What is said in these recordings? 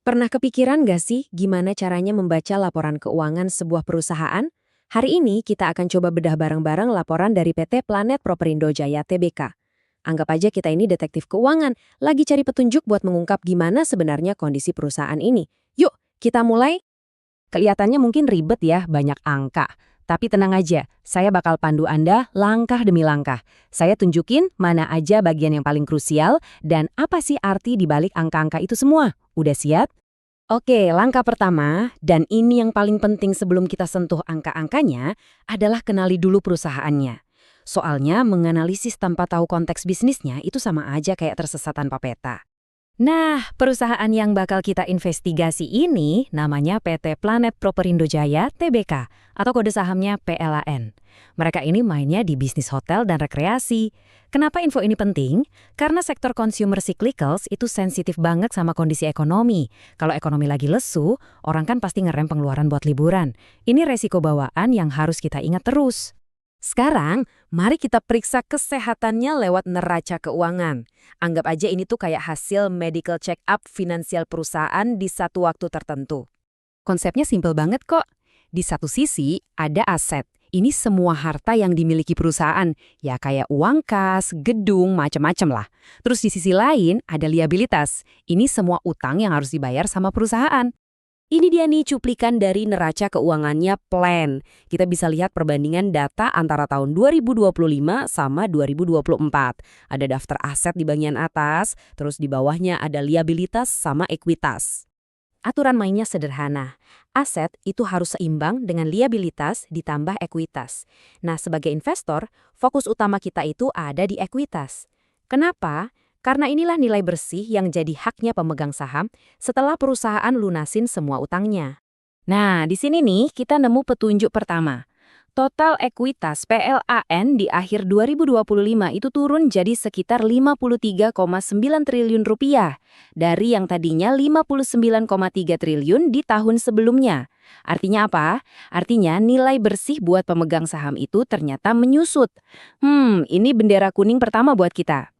Pernah kepikiran nggak sih gimana caranya membaca laporan keuangan sebuah perusahaan? Hari ini kita akan coba bedah bareng-bareng laporan dari PT Planet Properindo Jaya Tbk. Anggap aja kita ini detektif keuangan, lagi cari petunjuk buat mengungkap gimana sebenarnya kondisi perusahaan ini. Yuk, kita mulai. Kelihatannya mungkin ribet ya, banyak angka. Tapi tenang aja, saya bakal pandu Anda langkah demi langkah. Saya tunjukin mana aja bagian yang paling krusial dan apa sih arti di balik angka-angka itu semua. Udah siap? Oke, langkah pertama, dan ini yang paling penting sebelum kita sentuh angka-angkanya, adalah kenali dulu perusahaannya. Soalnya menganalisis tanpa tahu konteks bisnisnya itu sama aja kayak tersesat tanpa peta. Nah, perusahaan yang bakal kita investigasi ini namanya PT Planet Properindo Jaya Tbk atau kode sahamnya PLAN. Mereka ini mainnya di bisnis hotel dan rekreasi. Kenapa info ini penting? Karena sektor consumer cyclicals itu sensitif banget sama kondisi ekonomi. Kalau ekonomi lagi lesu, orang kan pasti ngerem pengeluaran buat liburan. Ini resiko bawaan yang harus kita ingat terus. Sekarang, mari kita periksa kesehatannya lewat neraca keuangan. Anggap aja ini tuh kayak hasil medical check-up finansial perusahaan di satu waktu tertentu. Konsepnya simpel banget kok. Di satu sisi, ada aset. Ini semua harta yang dimiliki perusahaan. Ya kayak uang kas, gedung, macem-macem lah. Terus di sisi lain, ada liabilitas. Ini semua utang yang harus dibayar sama perusahaan. Ini dia nih cuplikan dari neraca keuangannya Plan. Kita bisa lihat perbandingan data antara tahun 2025 sama 2024. Ada daftar aset di bagian atas, terus di bawahnya ada liabilitas sama ekuitas. Aturan mainnya sederhana. Aset itu harus seimbang dengan liabilitas ditambah ekuitas. Nah, sebagai investor, fokus utama kita itu ada di ekuitas. Kenapa? Karena inilah nilai bersih yang jadi haknya pemegang saham setelah perusahaan lunasin semua utangnya. Nah, di sini nih kita nemu petunjuk pertama. Total ekuitas PLAN di akhir 2025 itu turun jadi sekitar 53,9 triliun rupiah dari yang tadinya 59,3 triliun di tahun sebelumnya. Artinya apa? Artinya nilai bersih buat pemegang saham itu ternyata menyusut. Ini bendera kuning pertama buat kita.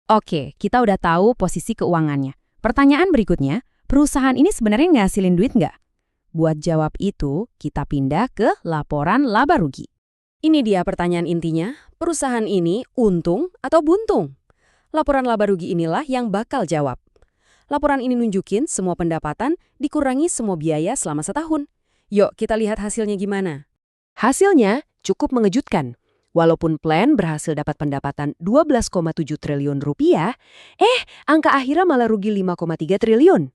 Oke, kita udah tahu posisi keuangannya. Pertanyaan berikutnya, perusahaan ini sebenarnya ngasilin duit nggak? Buat jawab itu, kita pindah ke laporan laba rugi. Ini dia pertanyaan intinya, perusahaan ini untung atau buntung? Laporan laba rugi inilah yang bakal jawab. Laporan ini nunjukin semua pendapatan dikurangi semua biaya selama setahun. Yuk kita lihat hasilnya gimana. Hasilnya cukup mengejutkan. Walaupun Plan berhasil dapat pendapatan 12,7 triliun rupiah, angka akhirnya malah rugi 5,3 triliun.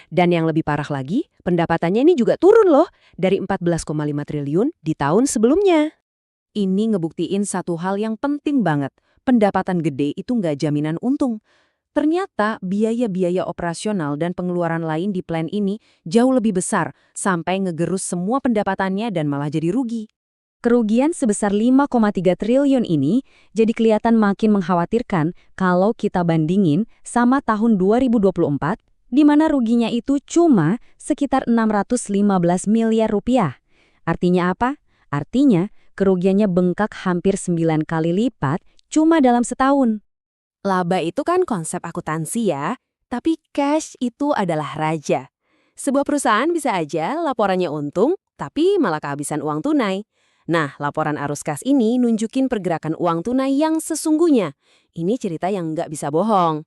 Dan yang lebih parah lagi, pendapatannya ini juga turun loh, dari 14,5 triliun di tahun sebelumnya. Ini ngebuktiin satu hal yang penting banget, pendapatan gede itu nggak jaminan untung. Ternyata biaya-biaya operasional dan pengeluaran lain di Plan ini jauh lebih besar, sampai ngegerus semua pendapatannya dan malah jadi rugi. Kerugian sebesar 5,3 triliun ini jadi kelihatan makin mengkhawatirkan kalau kita bandingin sama tahun 2024, di mana ruginya itu cuma sekitar 615 miliar rupiah. Artinya apa? Artinya kerugiannya bengkak hampir 9 kali lipat cuma dalam setahun. Laba itu kan konsep akuntansi ya, tapi cash itu adalah raja. Sebuah perusahaan bisa aja laporannya untung, tapi malah kehabisan uang tunai. Nah, laporan arus kas ini nunjukin pergerakan uang tunai yang sesungguhnya. Ini cerita yang nggak bisa bohong.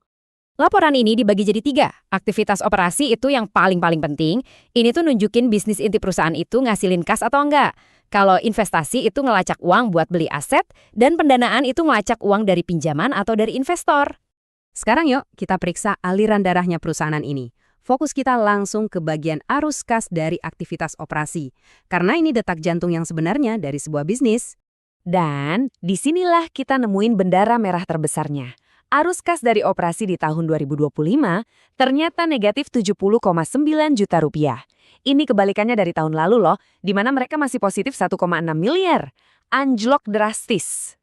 Laporan ini dibagi jadi 3. Aktivitas operasi itu yang paling penting. Ini tuh nunjukin bisnis inti perusahaan itu ngasilin kas atau enggak. Kalau investasi itu ngelacak uang buat beli aset, dan pendanaan itu ngelacak uang dari pinjaman atau dari investor. Sekarang yuk kita periksa aliran darahnya perusahaan ini. Fokus kita langsung ke bagian arus kas dari aktivitas operasi. Karena ini detak jantung yang sebenarnya dari sebuah bisnis. Dan disinilah kita nemuin bendera merah terbesarnya. Arus kas dari operasi di tahun 2025 ternyata negatif 70,9 juta rupiah. Ini kebalikannya dari tahun lalu loh, di mana mereka masih positif 1,6 miliar. Anjlok drastis.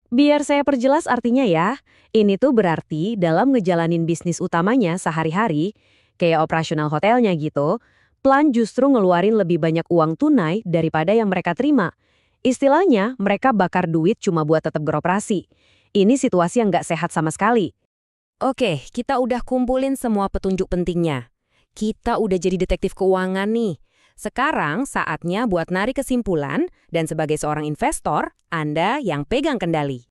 Biar saya perjelas artinya ya, ini tuh berarti dalam ngejalanin bisnis utamanya sehari-hari, kayak operasional hotelnya gitu, Plan justru ngeluarin lebih banyak uang tunai daripada yang mereka terima. Istilahnya, mereka bakar duit cuma buat tetap beroperasi. Ini situasi yang nggak sehat sama sekali. Oke, kita udah kumpulin semua petunjuk pentingnya. Kita udah jadi detektif keuangan nih. Sekarang saatnya buat narik kesimpulan dan sebagai seorang investor, Anda yang pegang kendali.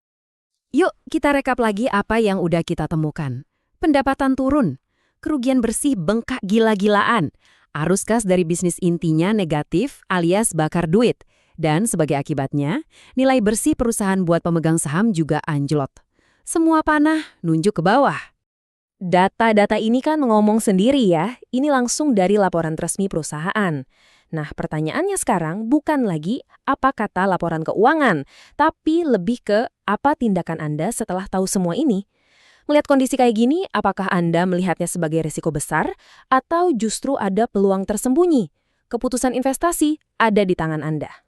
Yuk kita rekap lagi apa yang udah kita temukan. Pendapatan turun, kerugian bersih bengkak gila-gilaan, arus kas dari bisnis intinya negatif alias bakar duit, dan sebagai akibatnya, nilai bersih perusahaan buat pemegang saham juga anjlok. Semua panah nunjuk ke bawah. Data-data ini kan ngomong sendiri ya, ini langsung dari laporan resmi perusahaan. Nah, pertanyaannya sekarang bukan lagi apa kata laporan keuangan, tapi lebih ke apa tindakan Anda setelah tahu semua ini. Melihat kondisi kayak gini, apakah Anda melihatnya sebagai risiko besar atau justru ada peluang tersembunyi? Keputusan investasi ada di tangan Anda.